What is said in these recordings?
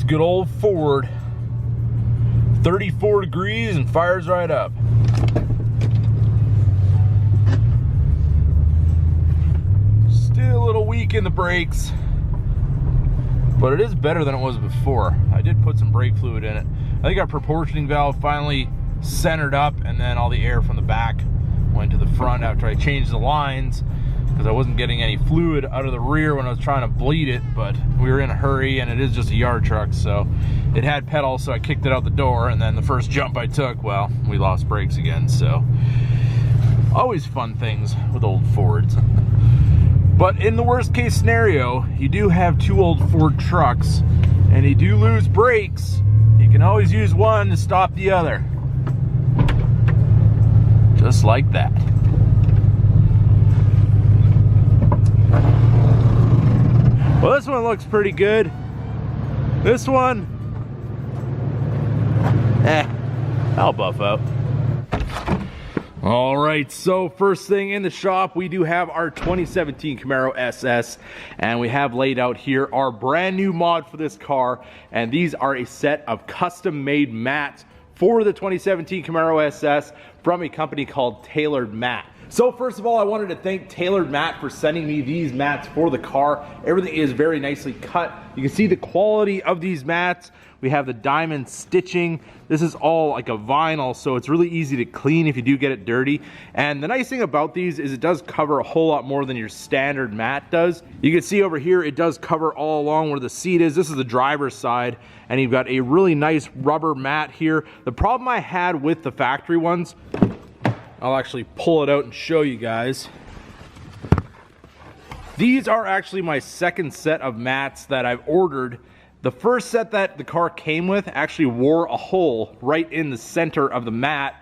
This good old Ford. 34 degrees and fires right up. Still a little weak in the brakes, but it is better than it was before. I did put some brake fluid in it. I think our proportioning valve finally centered up, and then all the air from the back went to the front after I changed the lines, because I wasn't getting any fluid out of the rear when I was trying to bleed it. But we were in a hurry, and it is just a yard truck, so it had pedals, so I kicked it out the door, and then the first jump I took, well, we lost brakes again. So always fun things with old Fords. But in the worst case scenario, you do have two old Ford trucks and you do lose brakes, you can always use one to stop the other. Just like that. Well, this one looks pretty good. This one, I'll buff out. All right, so first thing in the shop, we do have our 2017 Camaro SS, and we have laid out here our brand new mod for this car, and these are a set of custom made mats for the 2017 Camaro SS from a company called Tailored Mat. So first of all, I wanted to thank Tailored Mat for sending me these mats for the car. Everything is very nicely cut. You can see the quality of these mats. We have the diamond stitching. This is all like a vinyl, so it's really easy to clean if you do get it dirty. And the nice thing about these is it does cover a whole lot more than your standard mat does. You can see over here, it does cover all along where the seat is. This is the driver's side, and you've got a really nice rubber mat here. The problem I had with the factory ones, I'll actually pull it out and show you guys. These are actually my second set of mats that I've ordered. The first set that the car came with actually wore a hole right in the center of the mat,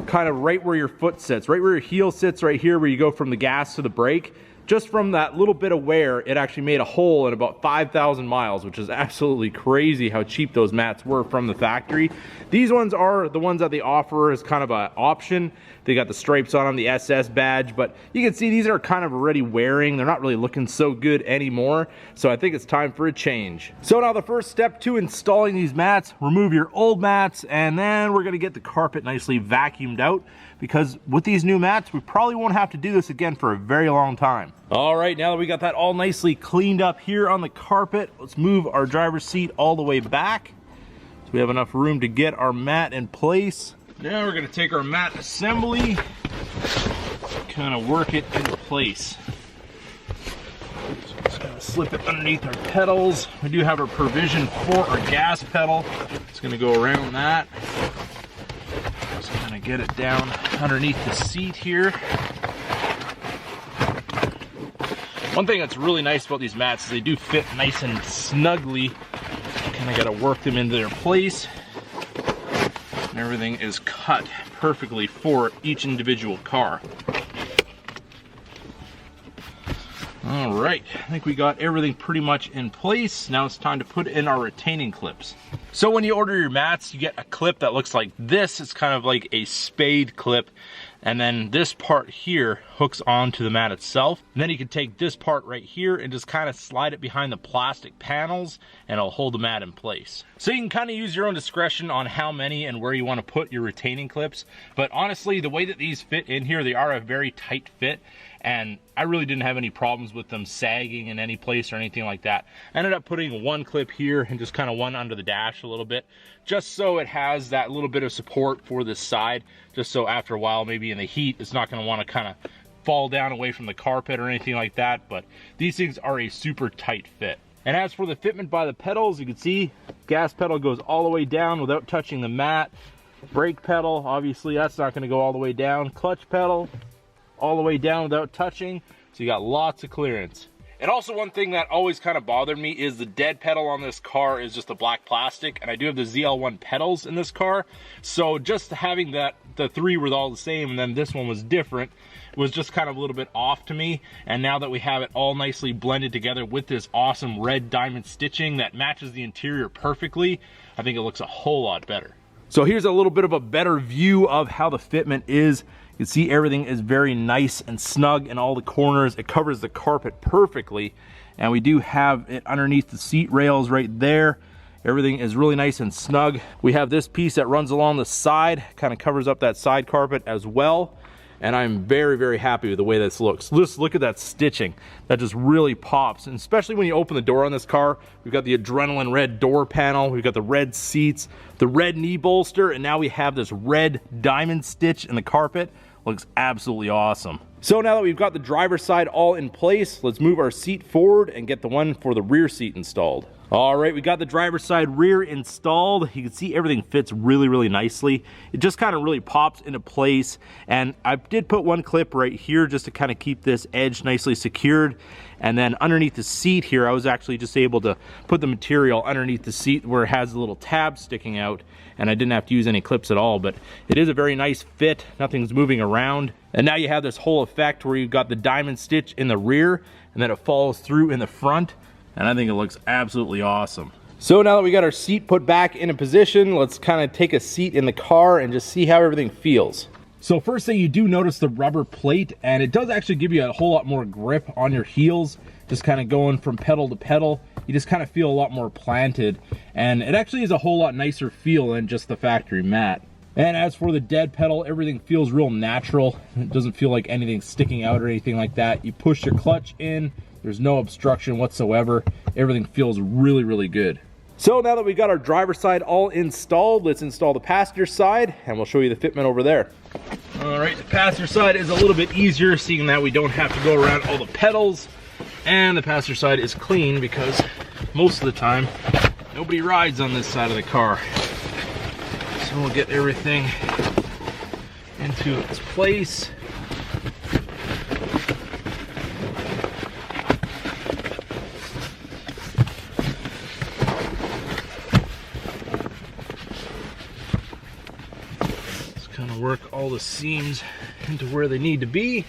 kind of right where your foot sits, right where your heel sits, right here where you go from the gas to the brake. Just from that little bit of wear, it actually made a hole in about 5,000 miles, which is absolutely crazy how cheap those mats were from the factory. These ones are the ones that they offer as kind of an option. They got the stripes on them, the SS badge, but you can see these are kind of already wearing. They're not really looking so good anymore, so I think it's time for a change. So now the first step to installing these mats, remove your old mats, and then we're gonna get the carpet nicely vacuumed out, because with these new mats, we probably won't have to do this again for a very long time. All right, now that we got that all nicely cleaned up here on the carpet, let's move our driver's seat all the way back so we have enough room to get our mat in place. Now we're gonna take our mat assembly, kind of work it into place. So just gonna slip it underneath our pedals. We do have a provision for our gas pedal. It's gonna go around that. Just kind of get it down underneath the seat here. One thing that's really nice about these mats is they do fit nice and snugly. Kind of got to work them into their place. And everything is cut perfectly for each individual car. All right, I think we got everything pretty much in place. Now it's time to put in our retaining clips. So when you order your mats, you get a clip that looks like this. It's kind of like a spade clip. And then this part here hooks onto the mat itself. And then you can take this part right here and just kind of slide it behind the plastic panels, and it'll hold the mat in place. So you can kind of use your own discretion on how many and where you want to put your retaining clips. But honestly, the way that these fit in here, they are a very tight fit. And I really didn't have any problems with them sagging in any place or anything like that. I ended up putting one clip here and just kind of one under the dash a little bit, just so it has that little bit of support for this side, just so after a while, maybe in the heat, it's not going to want to kind of fall down away from the carpet or anything like that. But these things are a super tight fit. And as for the fitment by the pedals, you can see gas pedal goes all the way down without touching the mat. Brake pedal, obviously that's not going to go all the way down. Clutch pedal, all the way down without touching, so you got lots of clearance. And also one thing that always kind of bothered me is the dead pedal on this car is just a black plastic, and I do have the ZL1 pedals in this car, so just having that the three were all the same and then this one was different was just kind of a little bit off to me. And now that we have it all nicely blended together with this awesome red diamond stitching that matches the interior perfectly, I think it looks a whole lot better. So here's a little bit of a better view of how the fitment is. You can see everything is very nice and snug in all the corners. It covers the carpet perfectly. And we do have it underneath the seat rails right there. Everything is really nice and snug. We have this piece that runs along the side, kind of covers up that side carpet as well. And I'm very, very happy with the way this looks. Just look at that stitching. That just really pops. And especially when you open the door on this car, we've got the adrenaline red door panel, we've got the red seats, the red knee bolster, and now we have this red diamond stitch in the carpet. Looks absolutely awesome. So now that we've got the driver's side all in place, let's move our seat forward and get the one for the rear seat installed. All right, we got the driver's side rear installed. You can see everything fits really, really nicely. It just kind of really pops into place. And I did put one clip right here just to kind of keep this edge nicely secured. And then underneath the seat here, I was actually just able to put the material underneath the seat where it has a little tab sticking out, and I didn't have to use any clips at all, but it is a very nice fit. Nothing's moving around. And now you have this whole effect where you've got the diamond stitch in the rear and then it follows through in the front. And I think it looks absolutely awesome. So now that we got our seat put back in a position, let's kind of take a seat in the car and just see how everything feels. So first thing, you do notice the rubber plate, and it does actually give you a whole lot more grip on your heels. Just kind of going from pedal to pedal, you just kind of feel a lot more planted, and it actually is a whole lot nicer feel than just the factory mat. And as for the dead pedal, everything feels real natural. It doesn't feel like anything's sticking out or anything like that. You push your clutch in, there's no obstruction whatsoever. Everything feels really, really good. So now that we got our driver's side all installed, let's install the passenger side, and we'll show you the fitment over there. All right, the passenger side is a little bit easier, seeing that we don't have to go around all the pedals, and the passenger side is clean because most of the time nobody rides on this side of the car. So we'll get everything into its place. Kind of work all the seams into where they need to be,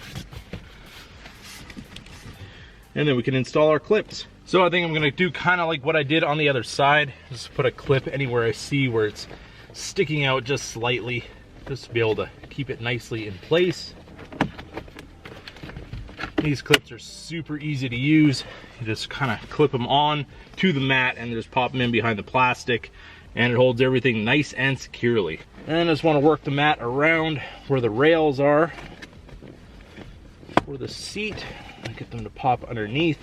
and then we can install our clips. So I think I'm going to do kind of like what I did on the other side, just put a clip anywhere I see where it's sticking out just slightly, just to be able to keep it nicely in place. These clips are super easy to use. You just kind of clip them on to the mat and just pop them in behind the plastic, and it holds everything nice and securely. And I just want to work the mat around where the rails are for the seat and get them to pop underneath,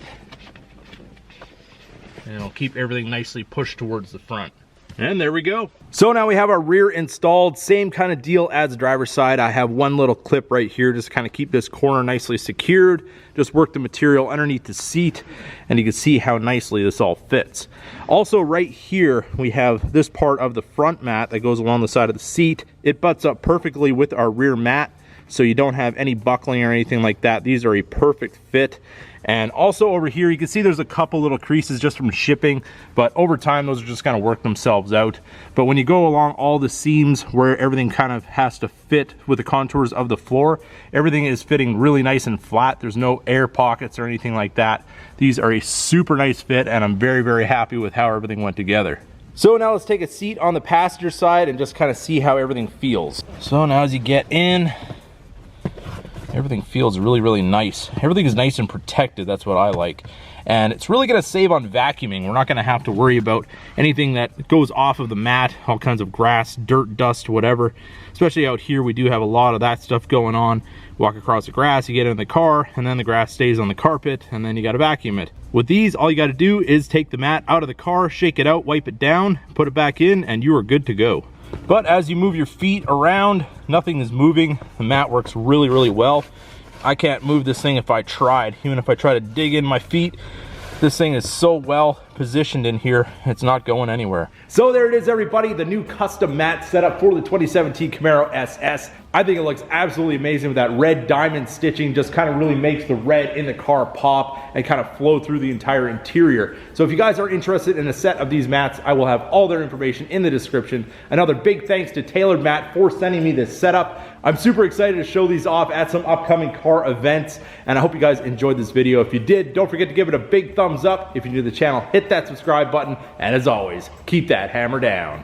and it'll keep everything nicely pushed towards the front. And there we go. So now we have our rear installed. Same kind of deal as the driver's side. I have one little clip right here just to kind of keep this corner nicely secured. Just work the material underneath the seat, and you can see how nicely this all fits. Also right here, we have this part of the front mat that goes along the side of the seat. It butts up perfectly with our rear mat, so you don't have any buckling or anything like that. These are a perfect fit. And also over here, you can see there's a couple little creases just from shipping, but over time those are just kind of work themselves out. But when you go along all the seams where everything kind of has to fit with the contours of the floor, everything is fitting really nice and flat. There's no air pockets or anything like that. These are a super nice fit, and I'm very, very happy with how everything went together. So now let's take a seat on the passenger side and just kind of see how everything feels. So now as you get in, everything feels really, really nice. Everything is nice and protected. That's what I like. And it's really going to save on vacuuming. We're not going to have to worry about anything that goes off of the mat, all kinds of grass, dirt, dust, whatever. Especially out here, we do have a lot of that stuff going on. Walk across the grass, you get in the car, and then the grass stays on the carpet, and then you got to vacuum it. With these, all you got to do is take the mat out of the car, shake it out, wipe it down, put it back in, and you are good to go. But as you move your feet around, nothing is moving. The mat works really, really well. I can't move this thing if I tried. Even if I try to dig in my feet, this thing is so well positioned in here, it's not going anywhere. So there it is, everybody, the new custom mat setup for the 2017 Camaro SS. I think it looks absolutely amazing with that red diamond stitching. Just kind of really makes the red in the car pop and kind of flow through the entire interior. So if you guys are interested in a set of these mats, I will have all their information in the description. Another big thanks to Tailored Mat for sending me this setup. I'm super excited to show these off at some upcoming car events, and I hope you guys enjoyed this video. If you did, don't forget to give it a big thumbs up. If you're new to the channel, hit that subscribe button, and as always, keep that hammer down.